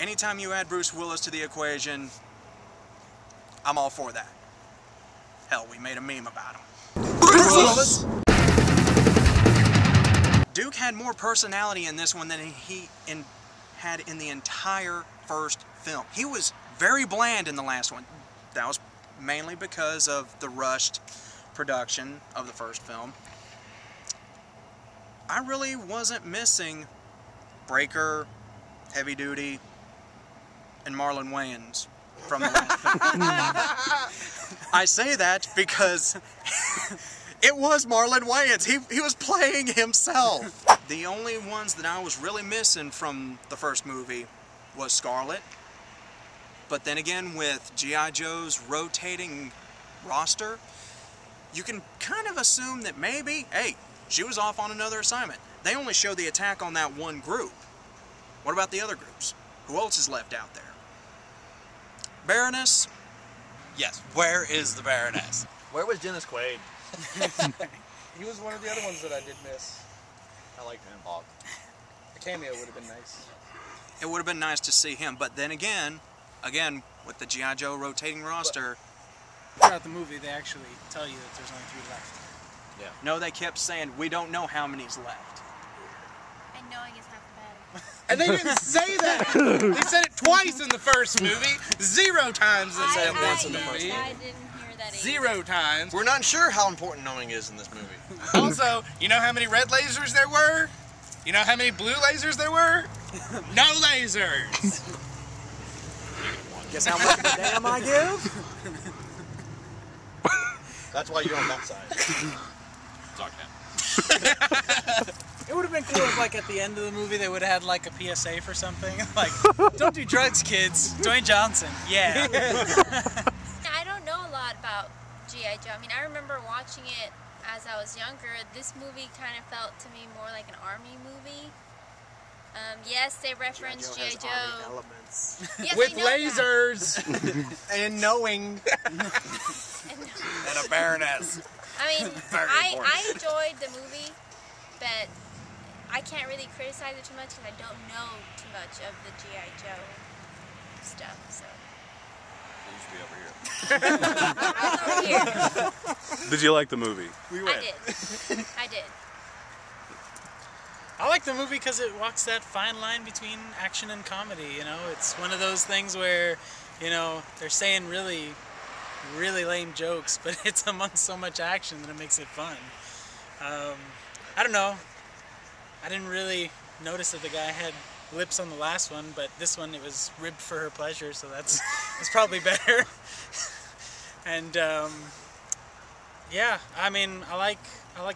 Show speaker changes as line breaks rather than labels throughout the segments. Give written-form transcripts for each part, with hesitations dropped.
anytime you add Bruce Willis to the equation, I'm all for that. Hell, we made a meme about him. Bruce Willis! Duke had more personality in this one than he had in the entire first film. He was very bland in the last one. That was mainly because of the rushed production of the first film. I really wasn't missing Breaker, Heavy Duty, and Marlon Wayans from the last film. I say that because it was Marlon Wayans. He was playing himself. The only ones that I was really missing from the first movie was Scarlett. But then again, with G.I. Joe's rotating roster, you can kind of assume that maybe, hey, she was off on another assignment. They only show the attack on that one group. What about the other groups? Who else is left out there? Baroness?
Yes, where is the Baroness?
Where was Dennis Quaid?
He was one of the other ones that I did miss.
I liked him.
A cameo would have been nice.
It would have been nice to see him, but then again, with the G.I. Joe rotating roster...
Throughout the movie, they actually tell you that there's only 3 left.
Yeah.
No, they kept saying, we don't know how many's left.
And knowing is half the battle.
And they didn't say that! They said it twice in the first movie, 0 times they said it once in the first movie.
I didn't hear that either.
0 times.
We're not sure how important knowing is in this movie.
Also, you know how many red lasers there were? You know how many blue lasers there were? No lasers!
Guess how much of a damn I give?
That's why you're on that side.
Talk now.
It would have been cool if, like, at the end of the movie, they would have had, like, a PSA for something. Like, don't do drugs, kids. Dwayne Johnson. Yeah.
I don't know a lot about G.I. Joe. I mean, I remember watching it as I was younger. This movie kind of felt to me more like an army movie. Yes, they reference G.I. Joe.
Elements.
Yes,
With
I know
lasers!
And knowing.
And a Baroness.
I mean, I enjoyed the movie, but I can't really criticize it too much because I don't know too much of the G.I. Joe stuff, so.
It used to be over here.
I was over here.
Did you like the movie?
I did. I did.
I like the movie because it walks that fine line between action and comedy, you know? It's one of those things where, you know, they're saying really lame jokes, but it's amongst so much action that it makes it fun. I don't know. I didn't really notice that the guy had lips on the last one, but this one it was ribbed for her pleasure, so that's probably better. And yeah, I mean, I like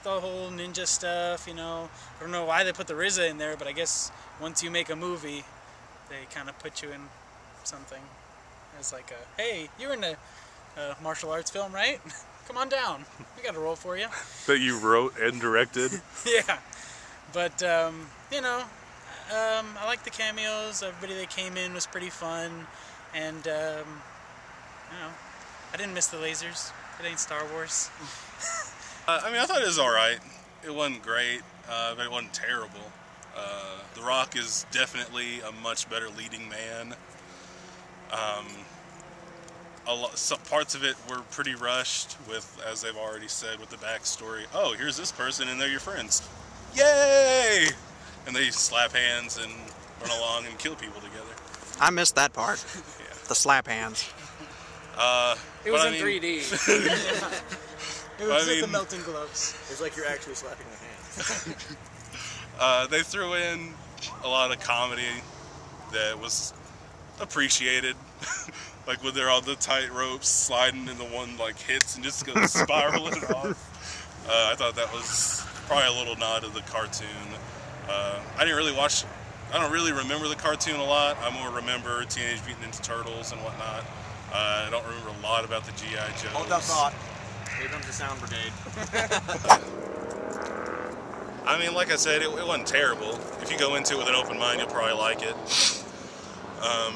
the whole ninja stuff, you know. I don't know why they put the RZA in there, but I guess once you make a movie, they kind of put you in something as like a, hey, you're in a martial arts film, right? Come on down. We got a role for you.
That you wrote and directed?
Yeah. But, you know, I like the cameos. Everybody that came in was pretty fun. And, you know, I didn't miss the lasers. It ain't Star Wars.
I mean, I thought it was alright. It wasn't great, but it wasn't terrible. The Rock is definitely a much better leading man. Some parts of it were pretty rushed with, as they've already said, with the backstory. Oh, here's this person and they're your friends. Yay! And they slap hands and run along and kill people together.
I missed that part.
Yeah.
The slap hands.
It was in 3D.
It was with the melting gloves.
It's like you're actually slapping the hands.
They threw in a lot of comedy that was appreciated. Like when they're on the tight ropes sliding and the one like hits and just goes spiraling off. I thought that was probably a little nod to the cartoon. I don't really remember the cartoon a lot. I more remember Teenage Mutant Ninja Turtles and whatnot. I don't remember a lot about the G.I. Joes.
Hold that thought. Here comes the sound brigade.
I mean, like I said, it wasn't terrible. If you go into it with an open mind, you'll probably like it. I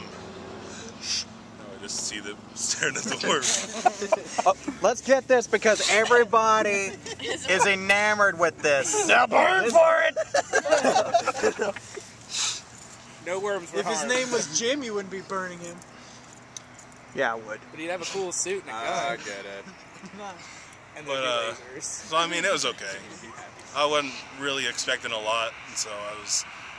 just see them staring at the work.
Let's get this because everybody is enamored with this.
Now burn for it!
No worms were
If his
harmed.
name was Jim, you wouldn't be burning him.
Yeah, I would.
But he'd have a cool suit and a
I
gun.
get it.
And
But,
there'd be lasers.
So I mean, it was okay. I wasn't really expecting a lot, and so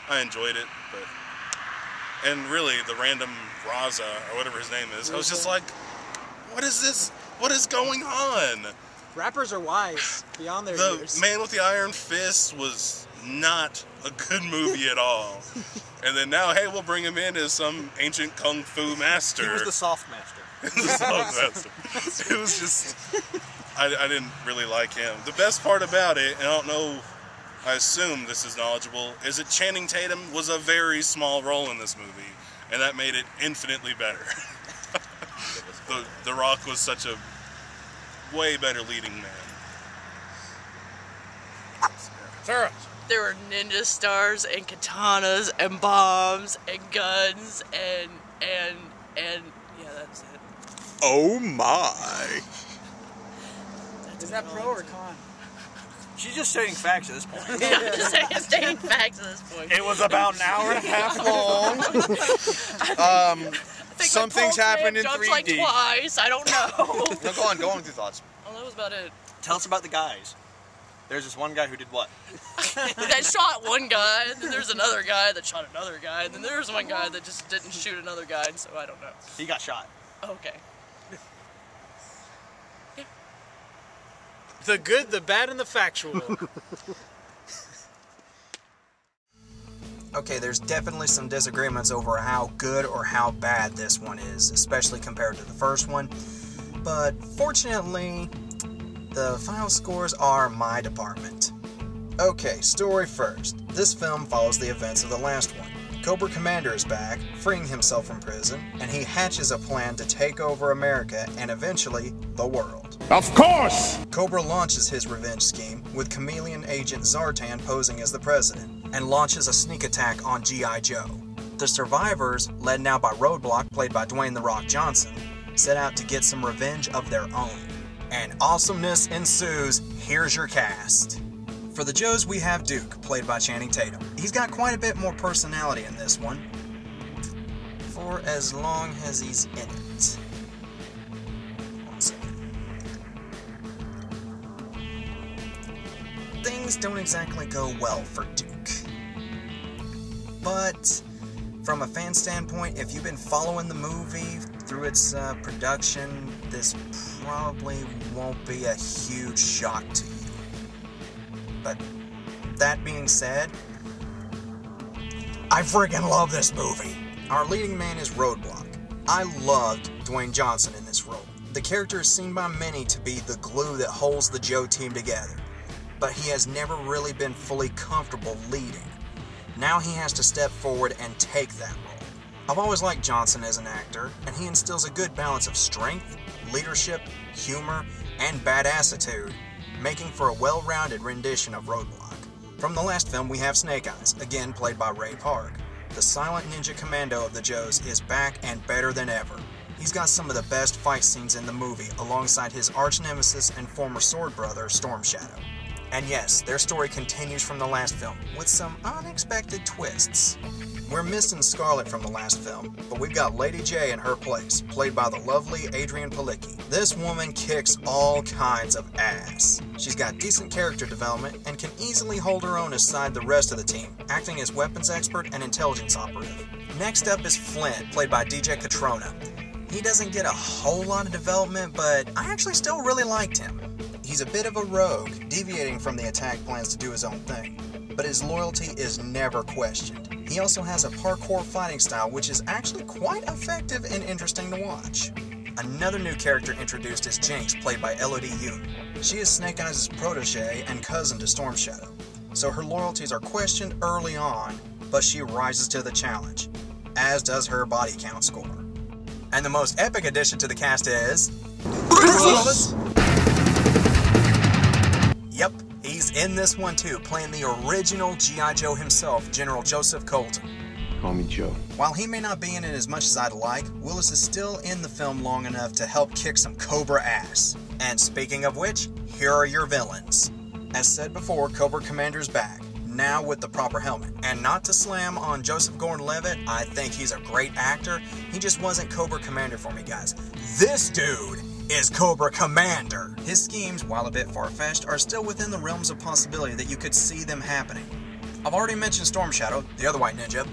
I enjoyed it. But and really, the random Raza or whatever his name is, I was just like, what is this? What is going on?
Rappers are wise beyond their
The
years.
Man with the Iron Fist was not a good movie at all. And then now, hey, we'll bring him in as some ancient kung fu master.
He was the soft master.
It was just, I didn't really like him. The best part about it, and I don't know, I assume this is knowledgeable, is that Channing Tatum was a very small role in this movie, and that made it infinitely better. The Rock was such a way better leading man.
Sarah.
There were ninja stars and katanas and bombs and guns and yeah, that's it.
Oh my.
Is that pro or con?
She's just stating facts at this point.
Yeah, I'm just stating facts at this point.
It was about an hour and a half long.
I think
Some
my
things
pulse
happened in
rate jumped like
3D.
twice. I don't know.
No, go on with your thoughts.
Well, that was about it.
Tell us about the guys. There's this one guy who did what?
That shot one guy, and then there's another guy that shot another guy, and then there's one guy that just didn't shoot another guy, and so I don't know.
He got shot.
Okay.
The good, the bad, and the factual.
Okay, there's definitely some disagreements over how good or how bad this one is, especially compared to the first one. But fortunately, the final scores are my department. Okay, story first. This film follows the events of the last one. Cobra Commander is back, freeing himself from prison, and he hatches a plan to take over America and eventually the world.
Of course!
Cobra launches his revenge scheme with chameleon agent Zartan posing as the president, and launches a sneak attack on G.I. Joe. The survivors, led now by Roadblock, played by Dwayne "The Rock" Johnson, set out to get some revenge of their own. And awesomeness ensues. Here's your cast. For the Joes, we have Duke, played by Channing Tatum. He's got quite a bit more personality in this one, for as long as he's in it. One second. Things don't exactly go well for Duke. But from a fan standpoint, if you've been following the movie through its production, this probably won't be a huge shock to you. But that being said, I freaking love this movie. Our leading man is Roadblock. I loved Dwayne Johnson in this role. The character is seen by many to be the glue that holds the Joe team together, but he has never really been fully comfortable leading. Now he has to step forward and take that role. I've always liked Johnson as an actor, and he instills a good balance of strength, leadership, humor, and badassitude, making for a well-rounded rendition of Roadblock. From the last film, we have Snake Eyes, again played by Ray Park. The silent ninja commando of the Joes is back and better than ever. He's got some of the best fight scenes in the movie, alongside his arch-nemesis and former sword brother, Storm Shadow. And yes, their story continues from the last film, with some unexpected twists. We're missing Scarlett from the last film, but we've got Lady J in her place, played by the lovely Adrienne Palicki. This woman kicks all kinds of ass. She's got decent character development and can easily hold her own aside the rest of the team, acting as weapons expert and intelligence operative. Next up is Flint, played by DJ Catrona. He doesn't get a whole lot of development, but I actually still really liked him. He's a bit of a rogue, deviating from the attack plans to do his own thing, but his loyalty is never questioned. He also has a parkour fighting style which is actually quite effective and interesting to watch. Another new character introduced is Jinx, played by Elodie Yoon. She is Snake Eyes' protege and cousin to Storm Shadow, so her loyalties are questioned early on, but she rises to the challenge, as does her body count score. And the most epic addition to the cast is... Yep, he's in this one too, playing the original G.I. Joe himself, General Joseph Colton.
Call me Joe.
While he may not be in it as much as I'd like, Willis is still in the film long enough to help kick some Cobra ass. And speaking of which, here are your villains. As said before, Cobra Commander's back. now with the proper helmet. And not to slam on Joseph Gordon-Levitt, I think he's a great actor. He just wasn't Cobra Commander for me, guys. This dude is Cobra Commander. His schemes, while a bit far-fetched, are still within the realms of possibility that you could see them happening. I've already mentioned Storm Shadow, the other white ninja.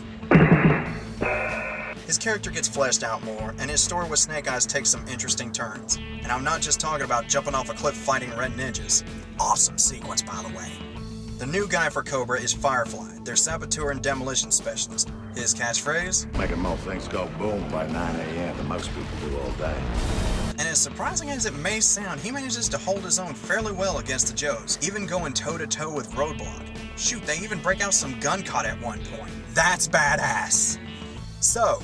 His character gets fleshed out more, and his story with Snake Eyes takes some interesting turns. And I'm not just talking about jumping off a cliff fighting red ninjas. Awesome sequence, by the way. The new guy for Cobra is Firefly, their saboteur and demolition specialist. His catchphrase?
Making more things go boom by 9 a.m. than most people do all day.
And as surprising as it may sound, he manages to hold his own fairly well against the Joes, even going toe-to-toe with Roadblock. Shoot, they even break out some gun caught at one point. That's badass! So,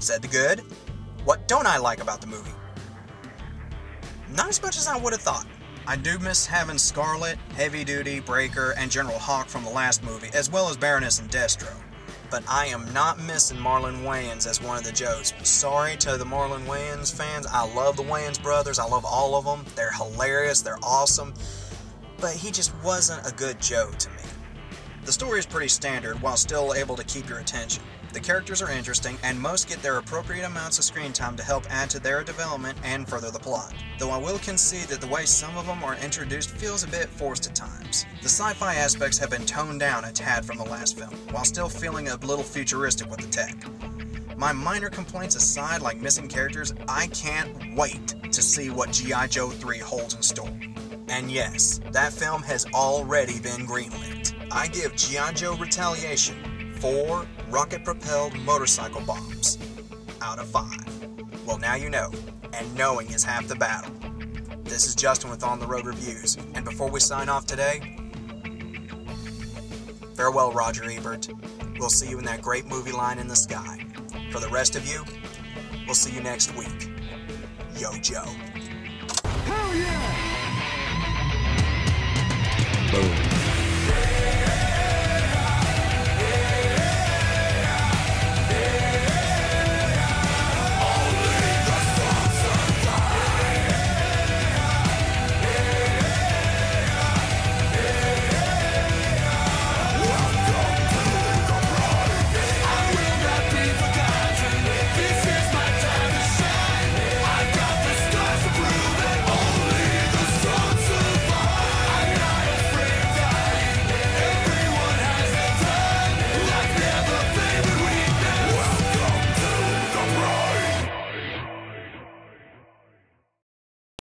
said the good, what don't I like about the movie? Not as much as I would have thought. I do miss having Scarlet, Heavy Duty, Breaker, and General Hawk from the last movie, as well as Baroness and Destro. But I am not missing Marlon Wayans as one of the Joes. Sorry to the Marlon Wayans fans. I love the Wayans brothers. I love all of them. They're hilarious. They're awesome. But he just wasn't a good Joe to me. The story is pretty standard while still able to keep your attention. The characters are interesting, and most get their appropriate amounts of screen time to help add to their development and further the plot. Though I will concede that the way some of them are introduced feels a bit forced at times. The sci-fi aspects have been toned down a tad from the last film, while still feeling a little futuristic with the tech. My minor complaints aside, like missing characters, I can't wait to see what G.I. Joe 3 holds in store. And yes, that film has already been greenlit. I give G.I. Joe Retaliation 4 rocket-propelled motorcycle bombs out of 5. Well, now you know, and knowing is half the battle. This is Justin with On The Road Reviews, and before we sign off today, farewell, Roger Ebert. We'll see you in that great movie line in the sky. For the rest of you, we'll see you next week. Yo, Joe.
Hell yeah! Boom.